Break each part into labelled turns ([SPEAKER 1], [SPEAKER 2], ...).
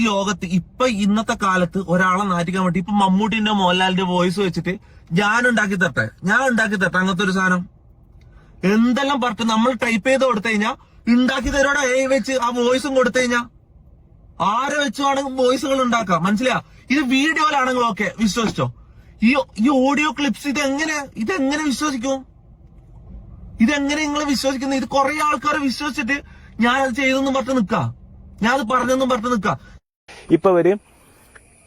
[SPEAKER 1] ലോകത്ത് ഇന്നത്തെ കാലത്ത് ഒരാളെ നാറ്റിക്കാൻ വേണ്ടി ഇപ്പൊ മമ്മൂട്ടിന്റെ മോഹൻലാലിന്റെ വോയിസ് വെച്ചിട്ട് ഞാൻ ഉണ്ടാക്കി തരട്ടെ അങ്ങനത്തെ ഒരു സാധനം എന്തെല്ലാം പറഞ്ഞു നമ്മൾ ടൈപ്പ് ചെയ്ത് കൊടുത്തു കഴിഞ്ഞാൽ ഉണ്ടാക്കി തരോടെ വെച്ച് ആ വോയിസും കൊടുത്തു കഴിഞ്ഞാൽ ആരെ വെച്ചുമാണ് വോയിസുകൾ ഉണ്ടാക്കാം. മനസ്സിലാ? ഇത് വീഡിയോയിലാണെങ്കിൽ ഓക്കെ വിശ്വസിച്ചോ. ഈ ഓഡിയോ ക്ലിപ്സ് ഇതെങ്ങനെ വിശ്വസിക്കും? ഇതെങ്ങനെ നിങ്ങൾ വിശ്വസിക്കുന്നത്? ഇത് കുറെ ആൾക്കാർ വിശ്വസിച്ചിട്ട് ഞാനത് ചെയ്തെന്നും പറഞ്ഞു നിൽക്കാം, ഞാനത് പറഞ്ഞെന്നും പറഞ്ഞു നിൽക്കാം.
[SPEAKER 2] ഇപ്പൊ ഇവര്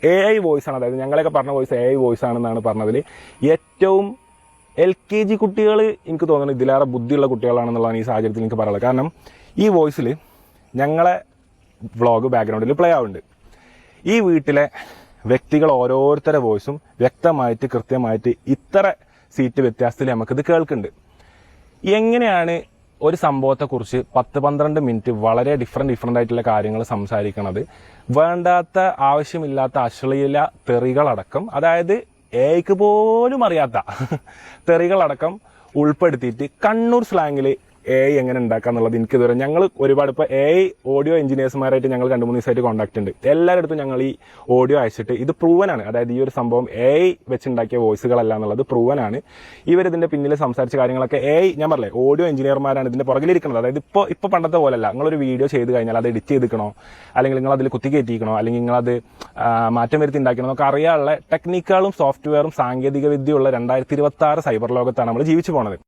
[SPEAKER 2] AI വോയിസ് ആണ്, അതായത് ഞങ്ങളൊക്കെ പറഞ്ഞ വോയിസ് AI വോയിസ് ആണെന്നാണ് പറഞ്ഞതിൽ ഏറ്റവും LKG കുട്ടികൾ എനിക്ക് തോന്നുന്നത് ഇതിലേറെ ബുദ്ധിയുള്ള കുട്ടികളാണെന്നുള്ളതാണ് ഈ സാഹചര്യത്തിൽ എനിക്ക് പറയുള്ളത്. കാരണം ഈ വോയിസിൽ ഞങ്ങളെ വ്ളോഗ് ബാക്ക്ഗ്രൗണ്ടിൽ പ്ലേ ആവുന്നുണ്ട്. ഈ വീട്ടിലെ വ്യക്തികൾ ഓരോരുത്തരുടെ വോയിസും വ്യക്തമായിട്ട് കൃത്യമായിട്ട് ഇത്ര സീറ്റ് വ്യത്യാസത്തിൽ നമുക്കിത് കേൾക്കുന്നുണ്ട്. എങ്ങനെയാണ് ഒരു സംഭവത്തെക്കുറിച്ച് 10-12 മിനിറ്റ് വളരെ ഡിഫറെന്റ് ആയിട്ടുള്ള കാര്യങ്ങൾ സംസാരിക്കണത്? വേണ്ടാത്ത ആവശ്യമില്ലാത്ത അശ്ലീല തെറികളടക്കം, അതായത് എക്ക് പോലും അറിയാത്ത തെറികളടക്കം ഉൾപ്പെടുത്തിയിട്ട് കണ്ണൂർ സ്ലാങ്ങിൽ AI എങ്ങനെ ഉണ്ടാക്കുക എന്നുള്ളത് എനിക്ക് ഇതുവരെ ഞങ്ങൾ ഒരുപാട് ഇപ്പോൾ AI ഓഡിയോ എഞ്ചിനീയേഴ്സുമാരായിട്ട് ഞങ്ങൾ 2-3 ദിവസമായിട്ട് കോൺടാക്ട് ഉണ്ട്. എല്ലാവരുടെ അടുത്തും ഞങ്ങൾ ഈ ഓഡിയോ അയച്ചിട്ട് ഇത് പ്രൂവനാണ്, അതായത് ഈ ഒരു സംഭവം AI വെച്ചുണ്ടാക്കിയ വോയിസുകളല്ല എന്നുള്ളത് പ്രൂവനാണ്. ഇവരിതിന്റെ പിന്നിൽ സംസാരിച്ച കാര്യങ്ങളൊക്കെ ഞാൻ പറഞ്ഞേ ഓഡിയോ എഞ്ചിനീയർമാരാണ് ഇതിന്റെ പുറകിലിരിക്കുന്നത്. അതായത് ഇപ്പോൾ പണ്ടത്തെ പോലല്ല, നിങ്ങളൊരു വീഡിയോ ചെയ്ത് കഴിഞ്ഞാൽ അത് എഡിറ്റ് ചെയ്തിക്കണോ, അല്ലെങ്കിൽ നിങ്ങൾ അതിൽ കുത്തിക്കയറ്റിക്കണോ, അല്ലെങ്കിൽ നിങ്ങളത് മാറ്റം വരുത്തി ഉണ്ടാക്കണോ എന്നൊക്കെ അറിയാനുള്ള ടെക്നിക്കുകളും സോഫ്റ്റ്വെയറും സാങ്കേതിക വിദ്യയുള്ള 2026 സൈബർ ലോകത്താണ് നമ്മൾ ജീവിച്ചു പോണത്.